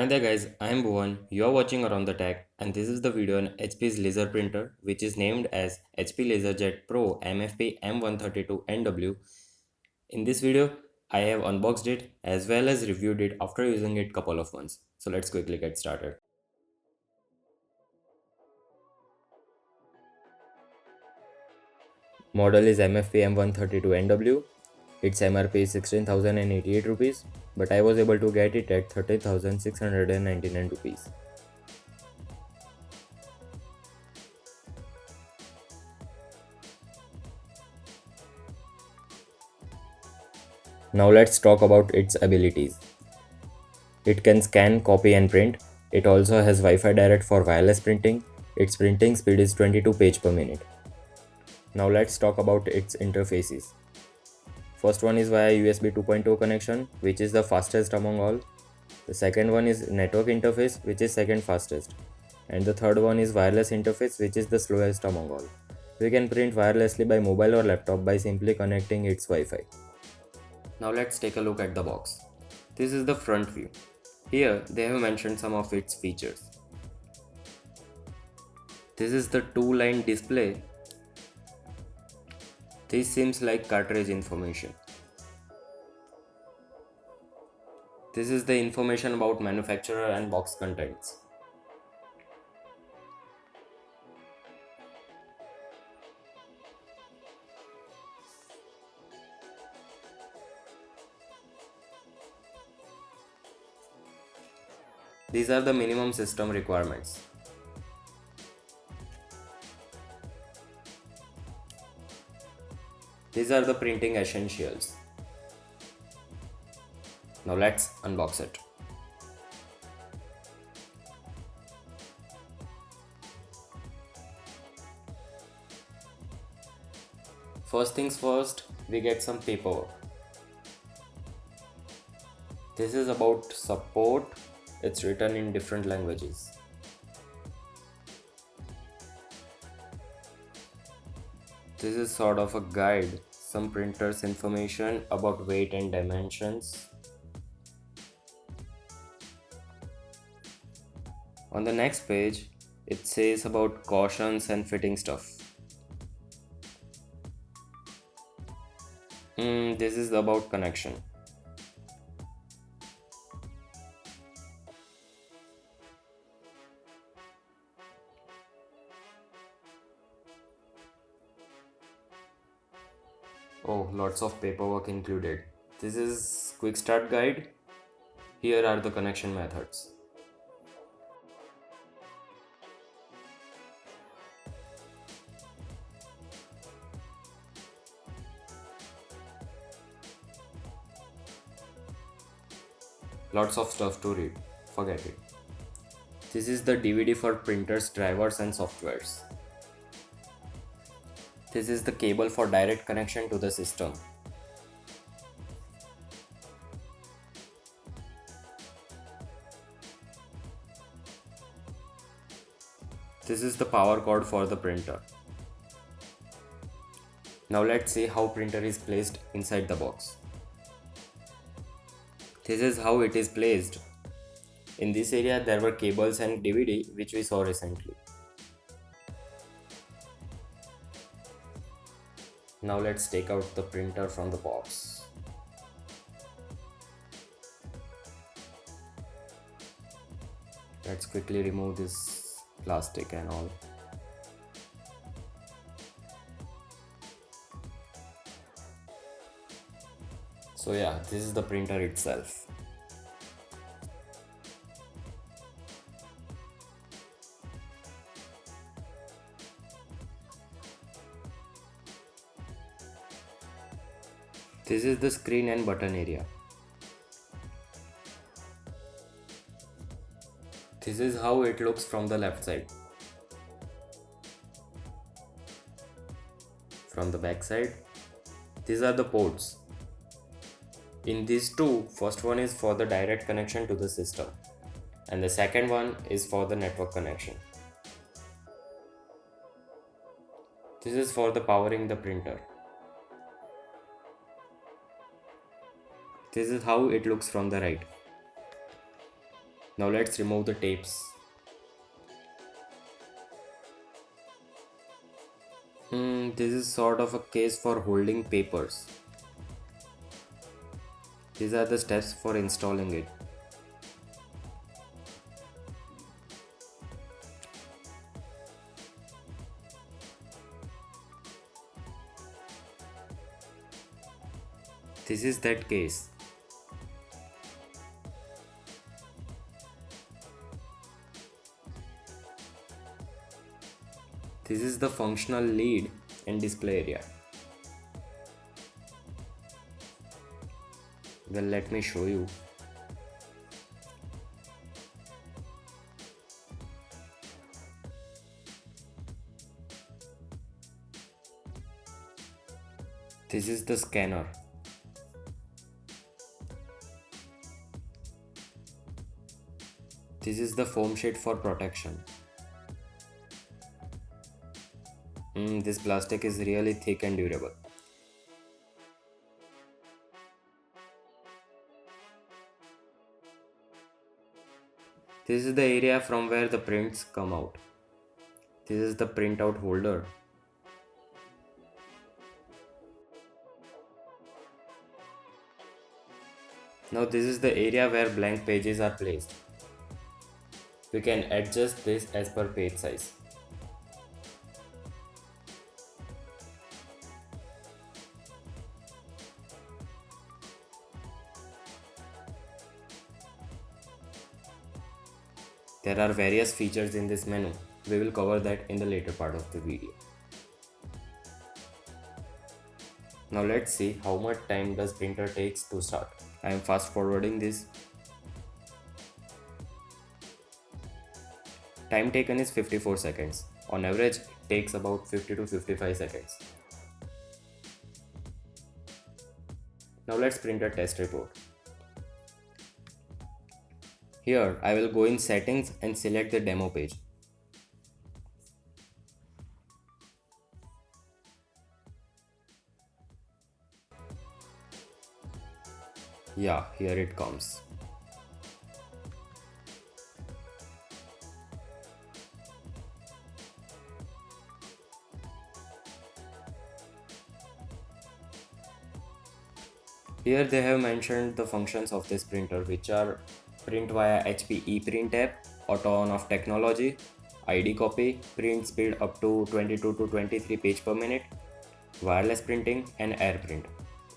Hi there guys, I am Bhuvan. You are watching Around the Tech and this is the video on HP's laser printer which is named as HP LaserJet Pro MFP M132nw. In this video, I have unboxed it as well as reviewed it after using it couple of months. So let's quickly get started. Model is MFP M132nw. Its MRP is 16,088 rupees, but I was able to get it at 30,699 rupees. Now let's talk about its abilities. It can scan, copy and print. It also has Wi-Fi Direct for wireless printing. Its printing speed is 22 pages per minute. Now let's talk about its interfaces. First one is via USB 2.0 connection, which is the fastest among all. The second one is network interface, which is second fastest. And the third one is wireless interface, which is the slowest among all. We can print wirelessly by mobile or laptop by simply connecting its Wi-Fi. Now let's take a look at the box. This is the front view. Here they have mentioned some of its features. This is the two-line display. This seems like cartridge information. This is the information about manufacturer and box contents. These are the minimum system requirements. These are the printing essentials. Now let's unbox it. First things first, we get some paperwork. This is about support. It's written in different languages. This is sort of a guide, some printers information about weight and dimensions. On the next page, it says about cautions and fitting stuff. This is about connection. Oh, lots of paperwork included. This is quick start guide. Here are the connection methods. Lots of stuff to read. Forget it. This is the DVD for printers, drivers and softwares. This is the cable for direct connection to the system. This is the power cord for the printer. Now let's see how printer is placed inside the box. This is how it is placed. In this area there were cables and DVD which we saw recently. Now let's take out the printer from the box. Let's quickly remove this plastic and all. So yeah, this is the printer itself. This is the screen and button area. This is how it looks from the left side. From the back side, these are the ports. In these two, first one is for the direct connection to the system and the second one is for the network connection. This is for the powering the printer. This is how it looks from the right. Now let's remove the tapes. This is sort of a case for holding papers. These are the steps for installing it. This is that case. This is the functional lead and display area. Well, let me show you. This is the scanner. This is the foam sheet for protection. This plastic is really thick and durable. This is the area from where the prints come out. This is the printout holder. Now this is the area where blank pages are placed. We can adjust this as per page size. There are various features in this menu. We will cover that in the later part of the video. Now let's see how much time does printer takes to start. I am fast forwarding this. Time taken is 54 seconds. On average, it takes about 50 to 55 seconds. Now let's print a test report. Here, I will go in settings and select the demo page. Yeah, here it comes. Here they have mentioned the functions of this printer, which are print via HP ePrint app, auto on off technology, ID copy, print speed up to 22 to 23 page per minute, wireless printing and air print.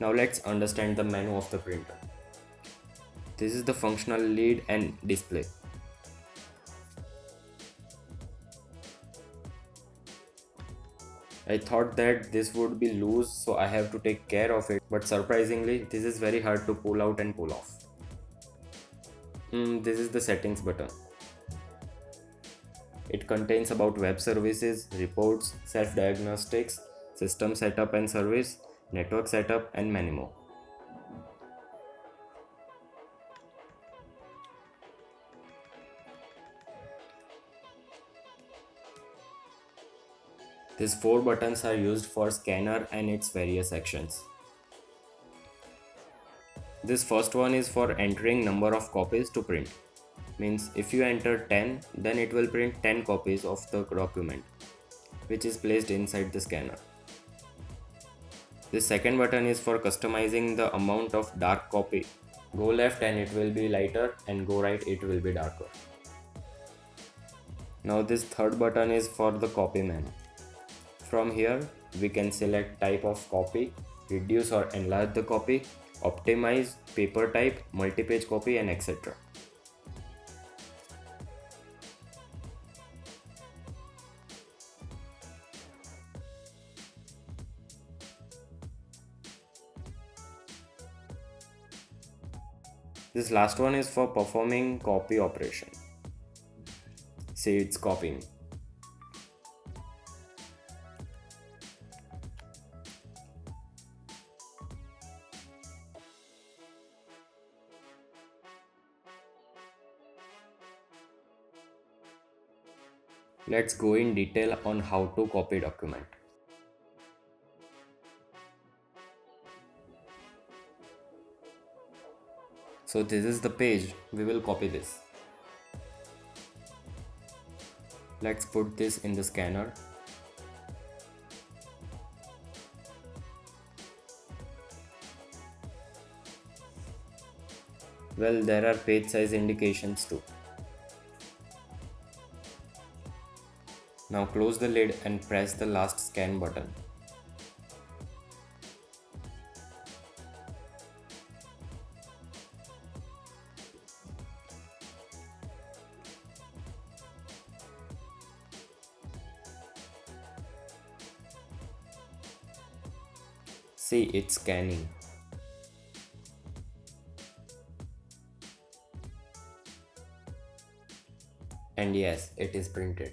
Now let's understand the menu of the printer. This is the functional lead and display. I thought that this would be loose, so I have to take care of it, but surprisingly this is very hard to pull out and pull off. This is the settings button. It contains about web services, reports, self-diagnostics, system setup and service, network setup and many more. These 4 buttons are used for scanner and its various sections. This first one is for entering number of copies to print. Means if you enter 10, then it will print 10 copies of the document, which is placed inside the scanner. The second button is for customizing the amount of dark copy. Go left and it will be lighter, and go right it will be darker. Now this third button is for the copy menu. From here we can select type of copy, reduce or enlarge the copy, optimize, paper type, multi-page copy and etc. This last one is for performing copy operation. Say it's copying. Let's go in detail on how to copy document. So this is the page, we will copy this. Let's put this in the scanner. Well, there are page size indications too. Now close the lid and press the last scan button. See, it's scanning. And yes, it is printed.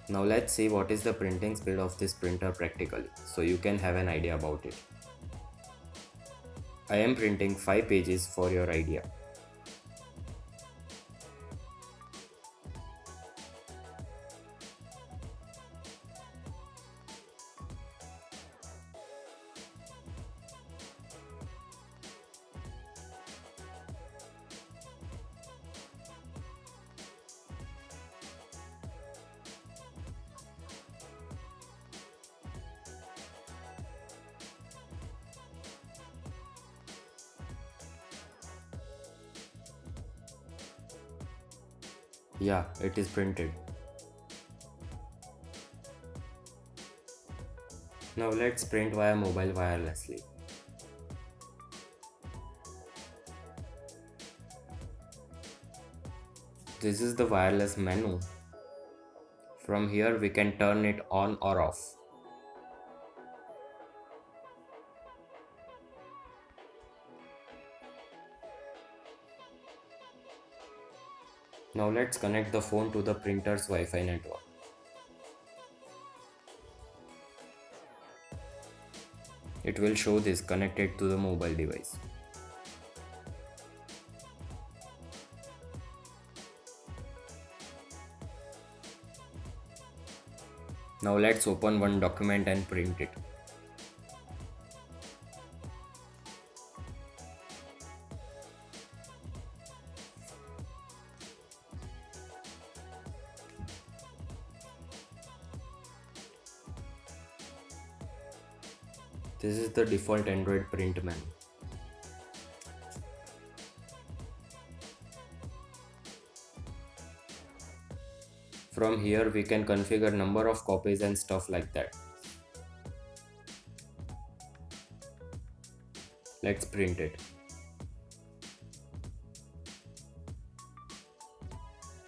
Now let's see what is the printing speed of this printer practically, so you can have an idea about it. I am printing 5 pages for your idea. Yeah, it is printed. Now let's print via mobile wirelessly. This is the wireless menu. From here we can turn it on or off. Now let's connect the phone to the printer's Wi-Fi network. It will show this connected to the mobile device. Now let's open one document and print it. This is the default Android print menu. From here we can configure number of copies and stuff like that. Let's print it.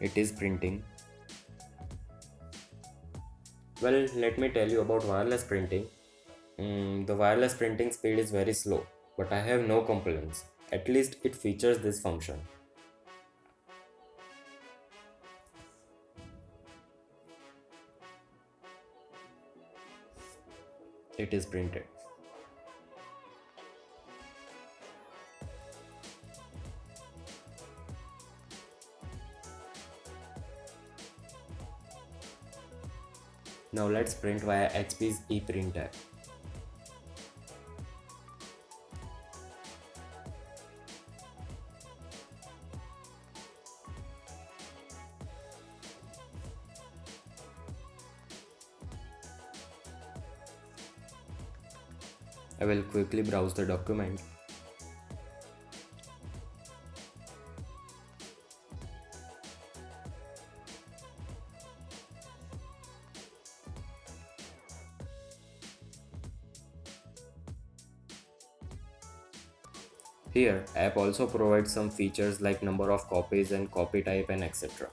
It is printing. Well, let me tell you about wireless printing. The wireless printing speed is very slow, but I have no complaints. At least it features this function. It is printed. Now let's print via HP's ePrint app. I will quickly browse the document. Here, app also provides some features like number of copies and copy type and etc.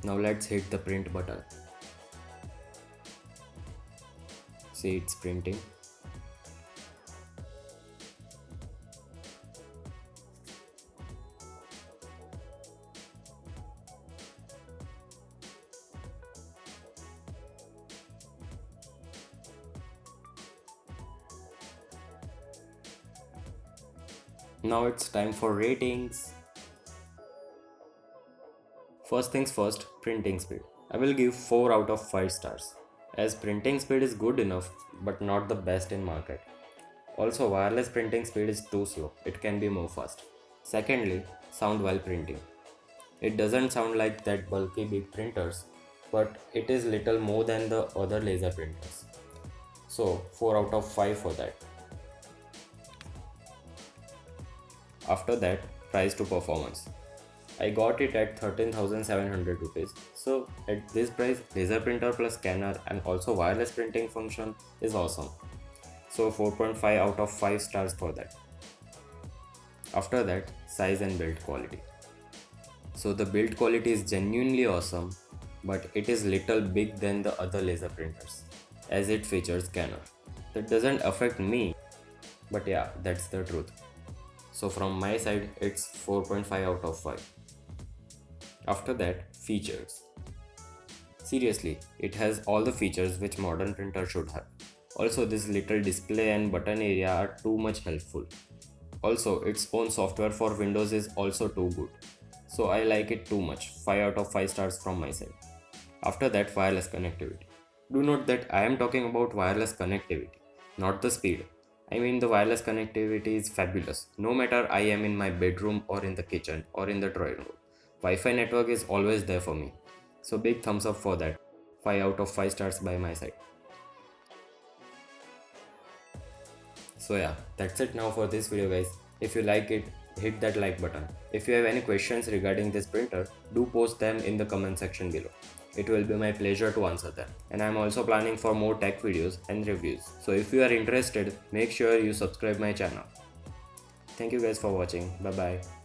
Now let's hit the print button. See, it's printing. Now it's time for ratings. First things first, printing speed. I will give 4 out of 5 stars, as printing speed is good enough but not the best in market. Also, wireless printing speed is too slow, it can be more fast. Secondly, sound while printing. It doesn't sound like that bulky big printers, but it is little more than the other laser printers. So 4 out of 5 for that. After that, price to performance. I got it at 13,700 rupees. So at this price, laser printer plus scanner and also wireless printing function is awesome. So 4.5 out of 5 stars for that. After that, size and build quality. So the build quality is genuinely awesome, but it is little big than the other laser printers, as it features scanner. That doesn't affect me, but yeah, that's the truth. So from my side, it's 4.5 out of 5. After that, features. Seriously, it has all the features which modern printer should have. Also, this little display and button area are too much helpful. Also, its own software for Windows is also too good. So I like it too much, 5 out of 5 stars from my side. After that, wireless connectivity. Do note that I am talking about wireless connectivity, not the speed. I mean the wireless connectivity is fabulous. No matter I am in my bedroom or in the kitchen or in the drawing room. Wi-Fi network is always there for me. So big thumbs up for that. 5 out of 5 stars by my side. So yeah, that's it now for this video guys. If you like it, hit that like button. If you have any questions regarding this printer, do post them in the comment section below. It will be my pleasure to answer them. And I am also planning for more tech videos and reviews. So if you are interested, make sure you subscribe my channel. Thank you guys for watching. Bye bye.